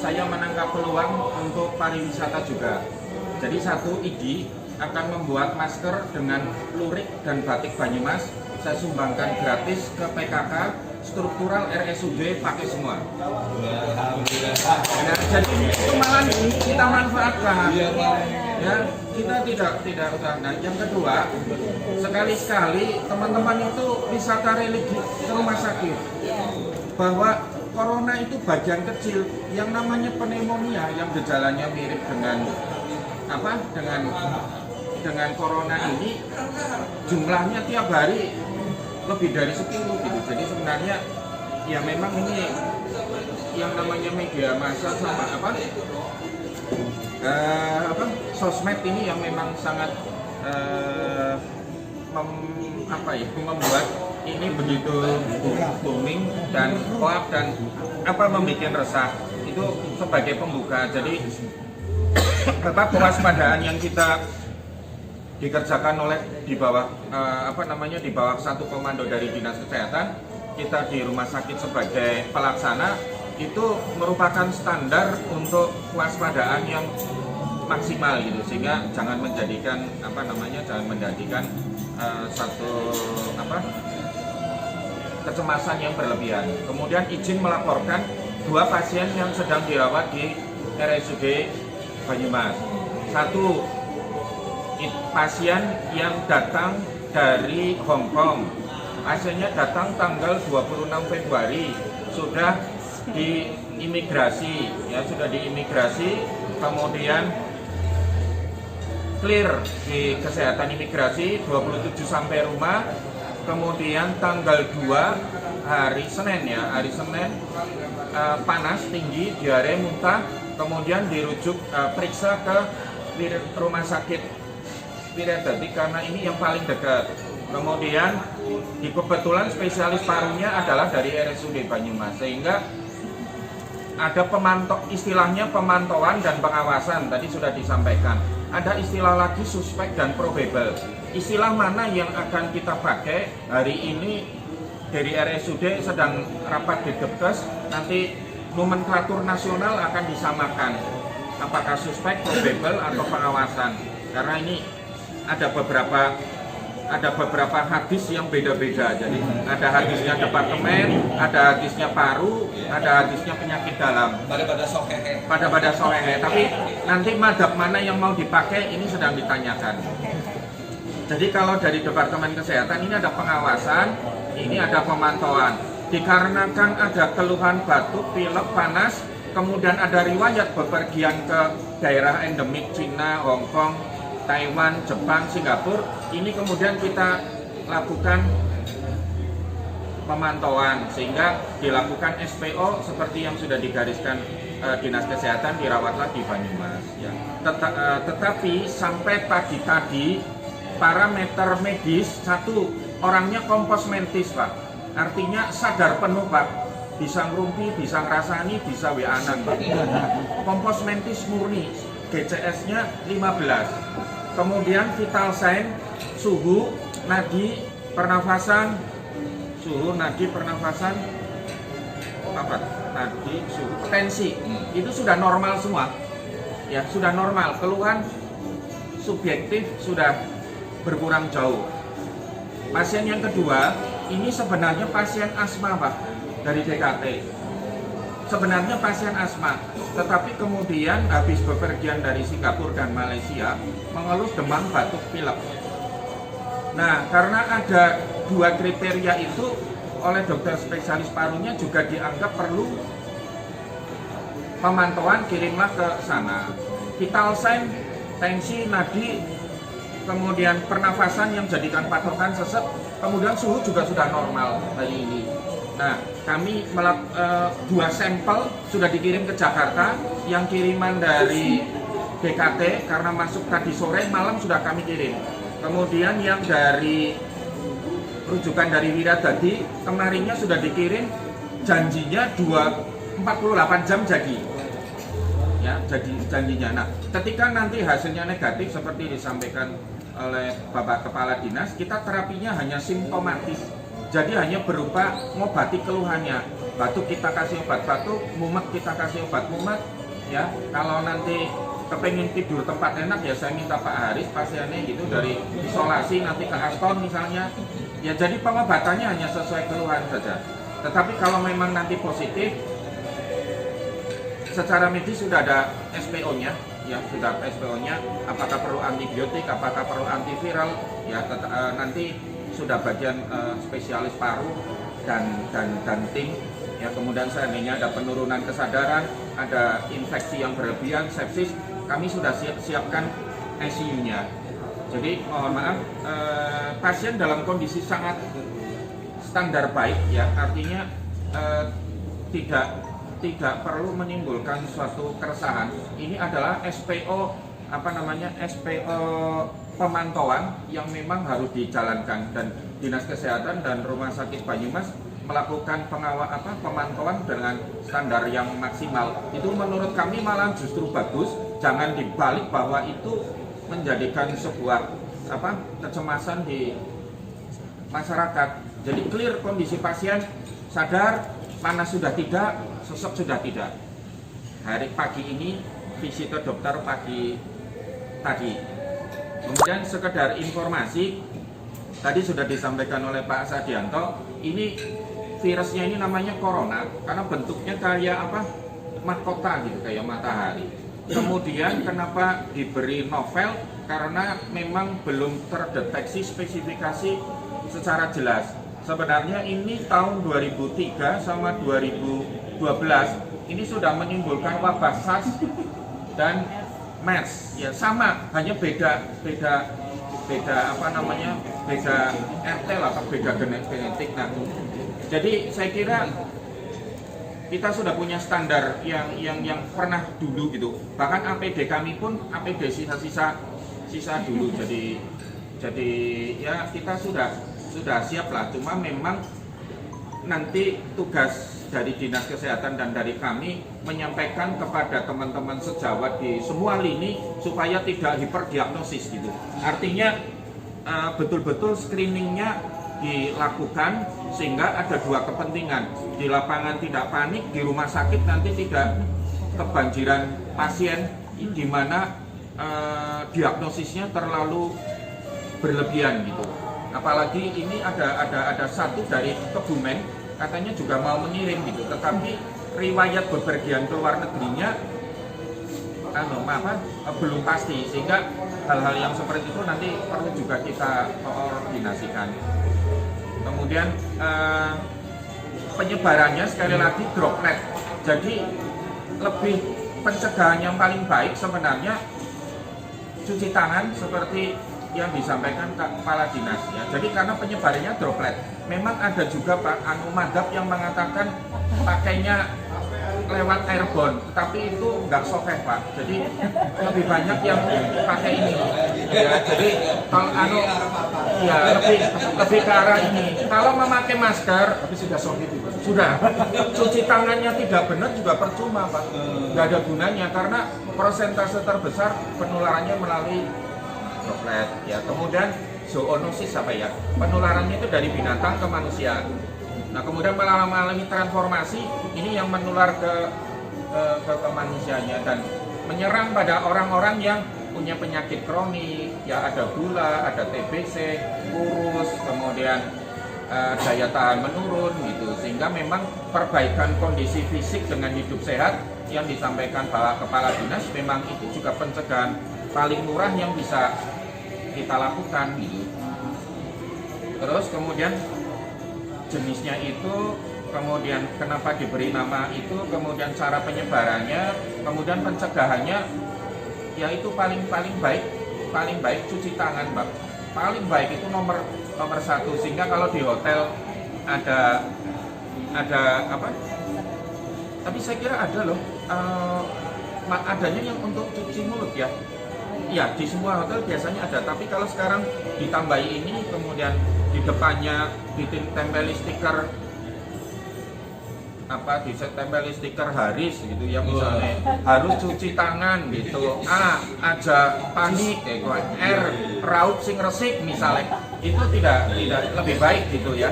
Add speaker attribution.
Speaker 1: saya menangkap peluang untuk pariwisata juga. Jadi satu ID akan membuat masker dengan lurik dan batik Banyumas. Saya sumbangkan gratis ke PKK struktural RSUD, pakai semua. Nah, jadi itu malah kita manfaatkan. Ya, kita tidak usah. Nah, yang kedua, sekali-sekali teman-teman itu wisata religi ke rumah sakit. Bahwa corona itu bagian kecil, yang namanya pneumonia yang gejalanya mirip dengan dengan corona ini jumlahnya tiap hari lebih dari 10 gitu. Jadi sebenarnya ya memang ini yang namanya media massa sama sosmed ini yang memang sangat membuat ini begitu booming dan hoax dan membuat resah. Itu sebagai pembuka. Jadi kewaspadaan yang kita dikerjakan oleh di bawah di bawah satu komando dari Dinas Kesehatan, kita di rumah sakit sebagai pelaksana itu merupakan standar untuk kewaspadaan yang maksimal gitu, sehingga jangan menjadikan kecemasan yang berlebihan. Kemudian izin melaporkan 2 pasien yang sedang dirawat di RSUD Banyumas. 1 pasien yang datang dari Hong Kong. Pasiennya datang tanggal 26 Februari, sudah diimigrasi, kemudian clear di kesehatan imigrasi, 27 sampai rumah, kemudian tanggal 2 hari Senin panas tinggi, diare, muntah, kemudian dirujuk periksa ke rumah sakit Wiradadi karena ini yang paling dekat. Kemudian kebetulan spesialis parunya adalah dari RSUD Banyumas, sehingga ada istilahnya pemantauan dan pengawasan, tadi sudah disampaikan. Ada istilah lagi suspek dan probable. Istilah mana yang akan kita pakai hari ini dari RSUD sedang rapat di Depkes, nanti nomenklatur nasional akan disamakan. Apakah suspek, probable, atau pengawasan. Karena ini ada beberapa hadis yang beda-beda. Jadi ada hadisnya departemen, ada hadisnya paru, ada hadisnya penyakit dalam. Pada sohehe. Tapi nanti madhab mana yang mau dipakai ini sedang ditanyakan. Jadi kalau dari Departemen Kesehatan ini ada pengawasan, ini ada pemantauan. Dikarenakan ada keluhan batuk, pilek, panas, kemudian ada riwayat bepergian ke daerah endemik Cina, Hong Kong, Taiwan, Jepang, Singapura, ini kemudian kita lakukan pemantauan sehingga dilakukan SPO seperti yang sudah digariskan Dinas Kesehatan, dirawatlah di Banyumas. Ya. Tetapi sampai pagi tadi parameter medis, 1 orangnya kompos mentis Pak, artinya sadar penuh Pak, bisa ngerumpi, bisa ngerasani, bisa WA-an Pak. Kompos mentis murni, GCS-nya 15. Kemudian vital sign, suhu, nadi, pernafasan, tensi, itu sudah normal semua. Ya, sudah normal. Keluhan subjektif sudah berkurang jauh. Pasien yang kedua, ini sebenarnya pasien asma Pak, dari DKT. Sebenarnya pasien asma, tetapi kemudian habis bepergian dari Singapura dan Malaysia mengeluh demam, batuk, pilek. Nah, karena ada 2 kriteria itu, oleh dokter spesialis parunya juga dianggap perlu pemantauan, kirimlah ke sana. Vital sign, tensi, nadi, kemudian pernafasan yang jadikan patokan sesek, kemudian suhu juga sudah normal hari ini. Nah, kami 2 sampel sudah dikirim ke Jakarta, yang kiriman dari BKT karena masuk tadi sore, malam sudah kami kirim. Kemudian yang dari rujukan dari Wiradadi kemarinnya sudah dikirim, janjinya 48 jam jadi. Ya, jadi janjinya. Nah, ketika nanti hasilnya negatif seperti disampaikan oleh Bapak Kepala Dinas, kita terapinya hanya simptomatis. Jadi hanya berupa ngobati keluhannya. batuk kita kasih obat batuk, mumet kita kasih obat mumet, ya. Kalau nanti kepengen tidur tempat enak ya saya minta Pak Haris pasiennya gitu dari isolasi nanti ke Aston misalnya. Ya jadi pengobatannya hanya sesuai keluhan saja. Tetapi kalau memang nanti positif, secara medis sudah ada SPO-nya, ya sudah SPO-nya. Apakah perlu antibiotik, apakah perlu antiviral, ya nanti sudah bagian spesialis paru dan tim. Ya kemudian seandainya ada penurunan kesadaran, ada infeksi yang berlebihan, sepsis, kami sudah siapkan ICU-nya. Jadi mohon maaf, pasien dalam kondisi sangat standar baik, ya artinya tidak perlu menimbulkan suatu keresahan. Ini adalah SPO SPO pemantauan yang memang harus dijalankan, dan Dinas Kesehatan dan Rumah Sakit Banyumas melakukan pemantauan dengan standar yang maksimal. Itu menurut kami malah justru bagus. Jangan dibalik bahwa itu menjadikan sebuah kecemasan di masyarakat. Jadi clear kondisi pasien, sadar panas sudah tidak, sesek sudah tidak. Hari pagi ini visit ke dokter pagi tadi. Kemudian sekedar informasi, tadi sudah disampaikan oleh Pak Sadianto, ini virusnya ini namanya corona karena bentuknya kayak mahkota gitu, kayak matahari. Kemudian kenapa diberi novel? Karena memang belum terdeteksi spesifikasi secara jelas. Sebenarnya ini tahun 2003 sama 2012 ini sudah menimbulkan wabah SARS dan MERS. Ya sama, hanya beda RT atau beda genetik. Nah, jadi saya kira kita sudah punya standar yang pernah dulu gitu. Bahkan APD kami pun APD sisa dulu. Jadi ya kita sudah siap lah. Cuma memang nanti tugas dari Dinas Kesehatan dan dari kami menyampaikan kepada teman-teman sejawat di semua lini supaya tidak hiperdiagnosis gitu. Artinya betul-betul screeningnya dilakukan sehingga ada dua kepentingan. Di lapangan tidak panik, di rumah sakit nanti tidak kebanjiran pasien di mana diagnosisnya terlalu berlebihan gitu. Apalagi ini ada satu dari Kebumen katanya juga mau mengirim gitu, tetapi riwayat bepergian ke luar negerinya belum pasti, sehingga hal-hal yang seperti itu nanti perlu juga kita koordinasikan. Kemudian penyebarannya sekali lagi droplet. Jadi lebih pencegahan yang paling baik sebenarnya cuci tangan seperti yang disampaikan Kepala Dinas ya. Jadi karena penyebarannya droplet. Memang ada juga Pak madhab yang mengatakan pakainya lewat airborne, tapi itu nggak sokeh Pak. Jadi lebih banyak yang pakai ini ya. Jadi kalau ya lebih ke arah ini. Kalau memakai masker
Speaker 2: tapi sudah sokeh juga.
Speaker 1: Sudah. Cuci tangannya tidak benar juga percuma Pak. Nggak ada gunanya karena persentase terbesar penularannya melalui droplet ya. Kemudian zoonosis penularannya itu dari binatang ke manusia. Nah kemudian mengalami transformasi ini yang menular ke manusianya dan menyerang pada orang-orang yang punya penyakit kronik, ya ada gula, ada TBC, kurus, kemudian daya tahan menurun gitu, sehingga memang perbaikan kondisi fisik dengan hidup sehat yang disampaikan Kepala Dinas memang itu juga pencegahan paling murah yang bisa kita lakukan gitu. Terus kemudian jenisnya itu, kemudian kenapa diberi nama itu, kemudian cara penyebarannya, kemudian pencegahannya, ya itu paling baik cuci tangan Mbak. Paling baik itu nomor satu, sehingga kalau di hotel ada tapi saya kira ada loh adanya yang untuk cuci mulut ya. Ya di semua hotel biasanya ada, tapi kalau sekarang ditambahi ini, kemudian di depannya ditempeli stiker ditempeli stiker Haris gitu ya, misalnya harus cuci tangan gitu, aja panik R raut sing resik misalnya, itu tidak lebih baik gitu ya.